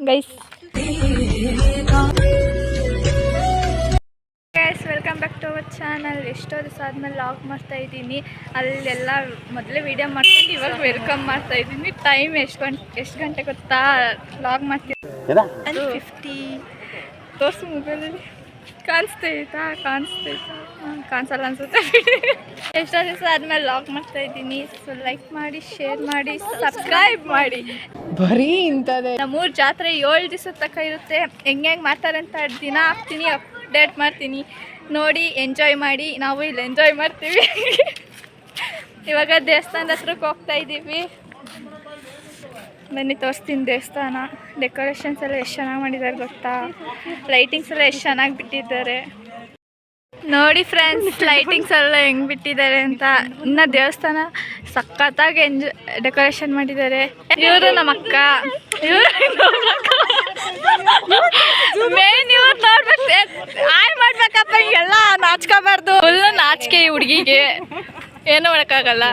Guys welcome back to our channel. ಎಷ್ಟೋ ದಿವಸ ಆದಮೇಲೆ ಲಾಗ್ ಮಾಡ್ತಾ ಇದ್ದೀನಿ. ಅಲ್ಲೆಲ್ಲ ಮೊದಲೇ ವೀಡಿಯೋ ಮಾಡ್ಕೊಂಡು ಇವಾಗ ವೆಲ್ಕಮ್ ಮಾಡ್ತಾ ಇದ್ದೀನಿ. ಟೈಮ್ ಎಷ್ಟು ಗಂಟೆ ಗೊತ್ತಾ? ಲಾಗ್ ಮಾಡ್ತೀನಿ 1:50. ತೋರಿಸು ಮೊಬೈಲಲ್ಲಿ. ಕಾಣಿಸ್ತೈತಾ? ಕಾಣಿಸಲ್ಲ ಅನ್ಸುತ್ತೆ. ಎಷ್ಟೋ ದಿವಸ ಆದಮೇಲೆ ಲಾಗ್ ಮಾಡ್ತಾ ಇದ್ದೀನಿ. ಸೊ ಲೈಕ್ ಮಾಡಿ, ಶೇರ್ ಮಾಡಿ, ಸಬ್ಸ್ಕ್ರೈಬ್ ಮಾಡಿ. ಬರೀ ಇಂಥದ್ದೇ. ನಮ್ಮೂರ ಜಾತ್ರೆ 7 ದಿವಸದ ತನಕ ಇರುತ್ತೆ. ಹೆಂಗೆ ಮಾಡ್ತಾರೆ ಅಂತ ದಿನ ಹಾಕ್ತೀನಿ, ಅಪ್ಡೇಟ್ ಮಾಡ್ತೀನಿ. ನೋಡಿ ಎಂಜಾಯ್ ಮಾಡಿ. ನಾವು ಇಲ್ಲಿ ಎಂಜಾಯ್ ಮಾಡ್ತೀವಿ. ಇವಾಗ ದೇವಸ್ಥಾನದ ಹತ್ರಕ್ಕೆ ಹೋಗ್ತಾ ಇದ್ದೀವಿ. ಬನ್ನಿ ತೋರಿಸ್ತೀನಿ ದೇವಸ್ಥಾನ. ಡೆಕೋರೇಷನ್ಸ್ ಎಲ್ಲ ಎಷ್ಟು ಚೆನ್ನಾಗಿ ಮಾಡಿದ್ದಾರೆ ಗೊತ್ತಾ? ಲೈಟಿಂಗ್ಸ್ ಎಲ್ಲ ಎಷ್ಟು ಚೆನ್ನಾಗಿ ಬಿಟ್ಟಿದ್ದಾರೆ ನೋಡಿ ಫ್ರೆಂಡ್ಸ್. ಲೈಟಿಂಗ್ಸ್ ಎಲ್ಲ ಹೆಂಗೆ ಬಿಟ್ಟಿದ್ದಾರೆ ಅಂತ. ಇನ್ನು ದೇವಸ್ಥಾನ ಸಖತ್ತಾಗಿ ಡೆಕೋರೇಷನ್ ಮಾಡಿದ್ದಾರೆ. ಇವರು ನಮ್ಮ ಅಕ್ಕ, ಮೇನ್ ಇವ್ರು ನೋಡ್ಬೇಕು, ಆಯ್ ಮಾಡ್ಬೇಕಪ್ಪ. ಎಲ್ಲ ನಾಚ್ಕೋಬಾರ್ದು. ಫುಲ್ಲು ನಾಚಿಕೆ ಈ ಹುಡುಗಿಗೆ, ಏನು ಮಾಡೋಕ್ಕಾಗಲ್ಲ.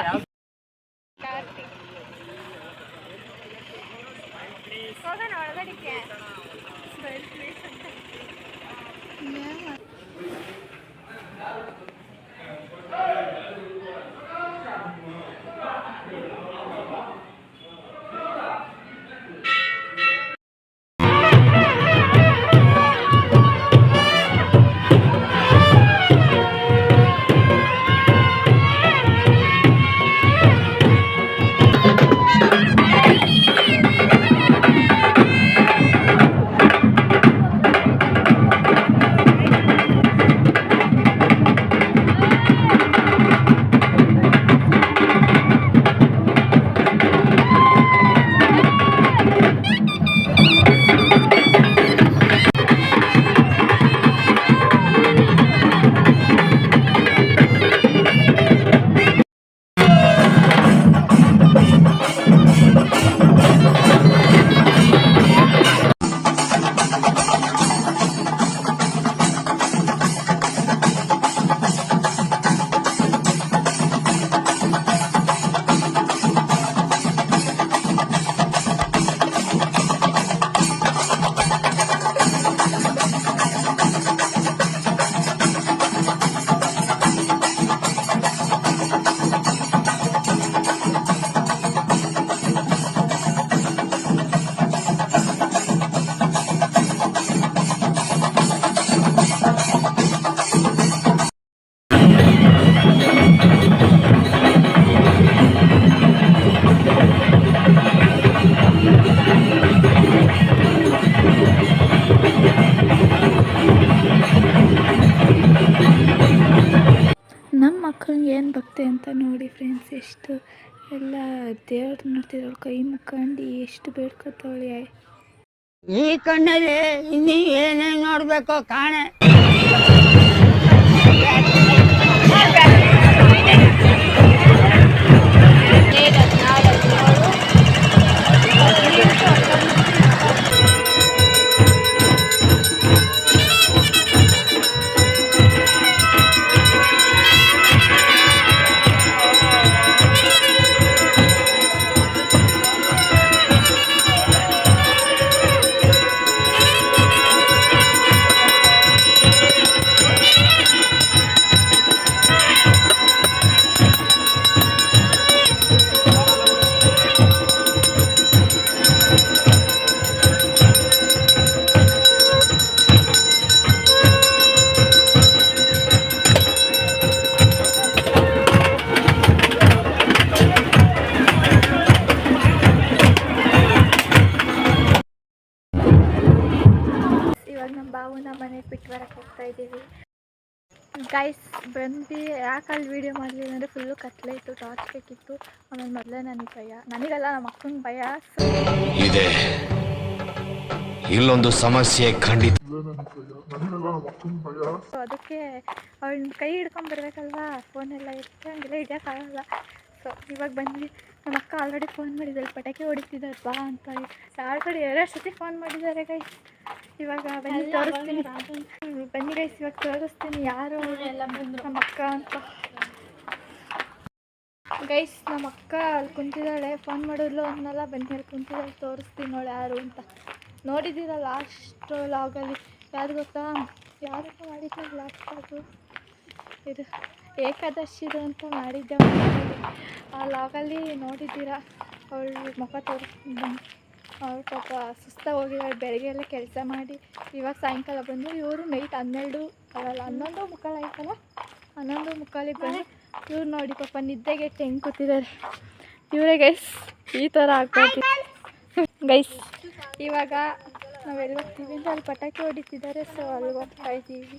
ನಮ್ಮ ಮಕ್ಕಳಿಗೆ ಏನು ಭಕ್ತಿ ಅಂತ ನೋಡಿ ಫ್ರೆಂಡ್ಸ್. ಎಷ್ಟು ಎಲ್ಲ ದೇವ್ರು ನೋಡ್ತಿದ್ರು, ಕೈ ಮುಕ್ಕೊಂಡು ಎಷ್ಟು ಬೇಡ್ಕೊತಾವಳೆ. ಈ ಕಣ್ಣಲ್ಲಿ ಇನ್ನೀ ಏನೇನು ನೋಡ್ಬೇಕೋ ಕಾಣೆ. ನಮ್ಮ ಬಾವುನ ಮನೆಗೆ ಬಿಟ್ಟು ಬರಕ್ಕೆ ಹೋಗ್ತಾ ಇದ್ದೀವಿ ಗೈಸ್. ಬಂದು ಯಾಕಲ್ಲಿ ವೀಡಿಯೋ ಮಾಡಲಿಲ್ಲ ಅಂದರೆ ಫುಲ್ಲು ಕತ್ಲೆ ಇತ್ತು, ಟಾರ್ಚ್ ಬೇಕಿತ್ತು. ಆಮೇಲೆ ಮೊದಲೇ ನನಗೆ ಭಯ, ನನಗಲ್ಲ ನಮ್ಮ ಅಕ್ಕಂಗೆ ಭಯ ಇದೆ. ಇಲ್ಲೊಂದು ಸಮಸ್ಯೆ ಖಂಡಿತ. ಅದಕ್ಕೆ ಅವಳ ಕೈ ಹಿಡ್ಕೊಂಬರ್ಬೇಕಲ್ವಾ, ಫೋನೆಲ್ಲ ಇರುತ್ತೆ, ಹಂಗೆಲ್ಲ ಹಿಡಿಯೋಕ್ಕಾಗಲ್ಲ. ಸೊ ಇವಾಗ ಬಂದ್ವಿ. ನಮ್ಮ ಅಕ್ಕ ಆಲ್ರೆಡಿ ಫೋನ್ ಮಾಡಿದ್ದಾರೆ, ಪಟಾಕಿ ಹೊಡಿತಿದ್ದಾರೆ ಬಾ ಅಂತ. ಆಲ್ರೆಡಿ 2 ಸತಿ ಫೋನ್ ಮಾಡಿದ್ದಾರೆ ಗೈಸ್. ಇವಾಗ ಬನ್ನಿ ತೋರಿಸ್ತೀನಿ. ಬನ್ನಿ ಗೈಸ್, ಇವಾಗ ತೋರಿಸ್ತೀನಿ ಯಾರು ನಮ್ಮ ಅಕ್ಕ ಅಂತ. ಗೈಸ್ ನಮ್ಮ ಅಕ್ಕ ಅಲ್ಲಿ ಕುಂತಿದ್ದಾಳೆ, ಫೋನ್ ಮಾಡಿದ್ಲು ಅನ್ನಲ್ಲ. ಬನ್ನಿ ಅಲ್ಲಿ ಕುಂತಿದ್ದಾಳೆ, ತೋರಿಸ್ತೀನಿ ನೋಡಿ ಯಾರು ಅಂತ. ನೋಡಿದ್ದೀರ ಲಾಸ್ಟ್ ಲಾಗಲ್ಲಿ ಯಾರು ಗೊತ್ತಾ, ಯಾರಪ್ಪ ಮಾಡಿದ್ದ ಲಾಸ್ಟ್ ಲಾಗು, ಇದು ಏಕಾದಶಿದು ಅಂತ ಮಾಡಿದ್ದೆ ಆ ಲಾಗಲ್ಲಿ ನೋಡಿದ್ದೀರ. ಅವಳು ಮುಖ ತೋರಿಸ್ಕೊಂಡು ಅವ್ರು ಪಾಪ ಸುಸ್ತಾಗಿ ಹೋಗಿದ್ದಾರೆ, ಬೆಳಗ್ಗೆ ಎಲ್ಲ ಕೆಲಸ ಮಾಡಿ ಇವಾಗ ಸಾಯಂಕಾಲ ಬಂದು. ಇವರು ನೈಟ್ 11 ಅಲ್ಲ 11 ಮುಕ್ಕಾಲು ಆಯ್ತಲ್ಲ, 11 ಮುಕ್ಕಾಲಿಗೆ ಬಂದು ಇವ್ರು ನೋಡಿ ಪಾಪ ನಿದ್ದೆಗೆ ಹೆಂಗೆ ಕೂತಿದ್ದಾರೆ. ಇವರೇ ಗೈಸ್, ಈ ಥರ ಆಗ್ಬೋದು ಗೈಸ್. ಇವಾಗ ನಾವೆಲ್ಲ ಹೋಗ್ತೀವಿ ಅಂತ ಅಲ್ಲಿ ಪಟಾಕಿ ಹೊಡಿತಿದ್ದಾರೆ, ಸೊ ಅಲ್ಲಿ ಹೋಗ್ತಾ ಇದ್ದೀವಿ.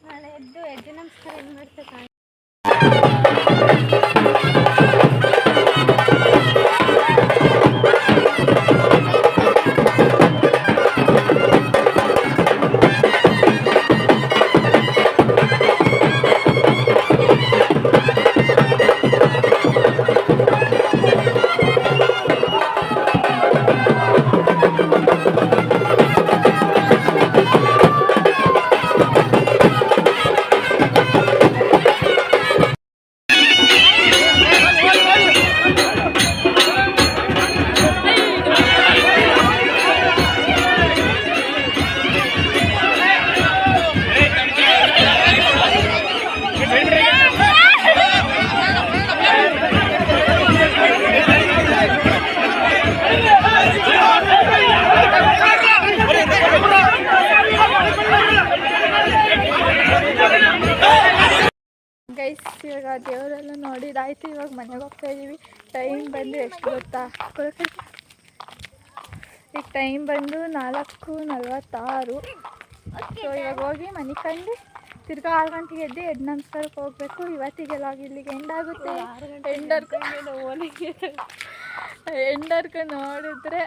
ನಾಳೆ ಎದ್ದು ಹೆಜ್ಜೆ ನಮಸ್ಕಾರ ಹೆಂಗೆ ಮಾಡ್ತಾರೆ. ಗೈಸ್ ಇವಾಗ ದೇವರೆಲ್ಲ ನೋಡಿದಾಯ್ತು, ಇವಾಗ ಮನೆಗೆ ಹೋಗ್ತಾ ಇದ್ದೀವಿ. ಟೈಮ್ ಬಂದು ಎಷ್ಟು ಗೊತ್ತಾ, ಈಗ ಟೈಮ್ ಬಂದು 4:46. ಸೊ ಇವಾಗ ಹೋಗಿ ಮನೆ ಕಂಡು ತಿರ್ಗಾ 6 ಗಂಟೆಗೆ ಎದ್ದು ಹೆಡ್ ನಮಸ್ಕಾರಕ್ಕೆ ಹೋಗಬೇಕು. ಇವತ್ತಿಗೆ ಲಾಗ್ ಇಲ್ಲಿಗೆ ಎಂಡಾಗುತ್ತೆ. ಎಂಡರ್ಕ ನೋಡಿದ್ರೆ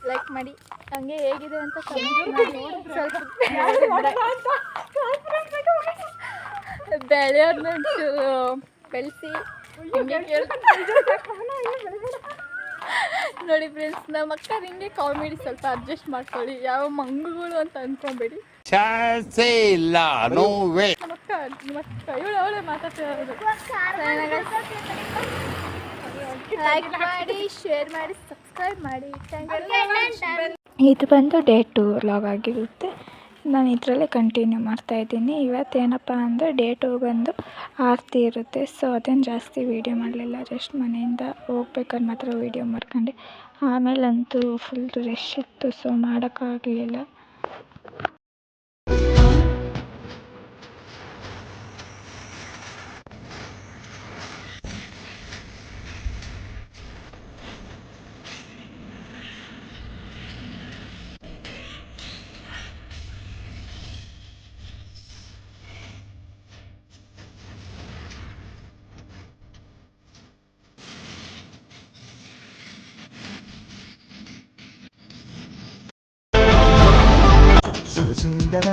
ಲೈಕ್ ಮಾಡಿ, ಹಂಗೆ ಹೇಗಿದೆ ಅಂತ ಕಮೆಂಟ್ ಮಾಡಿ. ಸ್ವಲ್ಪ ಬೆಳೆಯೋದನ್ನ ಬೆಳೆಸಿ ನೋಡಿ ಫ್ರೆಂಡ್ಸ್. ನಮ್ಮ ಅಕ್ಕ ಹಿಂಗೆ ಕಾಮಿಡಿ ಸ್ವಲ್ಪ ಅಡ್ಜಸ್ಟ್ ಮಾಡ್ಕೊಳ್ಳಿ, ಯಾವ ಮಂಗುಗಳು ಅಂತ ಅಂದ್ಕೊಂಬೇಡಿ. ನಮ್ಮ ಅಕ್ಕ ಇವಳು ಅವಳೇ ಮಾತಾಡ್ತಿರೋದು. ಲೈಕ್ ಮಾಡಿ, ಶೇರ್ ಮಾಡಿ, ಸಬ್ಸ್ಕ್ರೈಬ್ ಮಾಡಿ. ಇದು ಬಂದು ಡೇ 2 ವ್ಲಾಗ್ ಆಗಿರುತ್ತೆ. ನಾನು ಇದರಲ್ಲೇ ಕಂಟಿನ್ಯೂ ಮಾಡ್ತಾಯಿದ್ದೀನಿ. ಇವತ್ತೇನಪ್ಪ ಅಂದರೆ ಡೇ 2 ಬಂದು ಆರತಿ ಇರುತ್ತೆ. ಸೊ ಅದೇನು ಜಾಸ್ತಿ ವೀಡಿಯೋ ಮಾಡಲಿಲ್ಲ, ಜಸ್ಟ್ ಮನೆಯಿಂದ ಹೋಗ್ಬೇಕಾದ್ರೆ ಮಾತ್ರ ವೀಡಿಯೋ ಮಾಡ್ಕೊಂಡೆ. ಆಮೇಲಂತೂ ಫುಲ್ ರಶ್ ಇತ್ತು, ಸೊ ಮಾಡೋಕ್ಕಾಗಲಿಲ್ಲ. ಸುಂದರ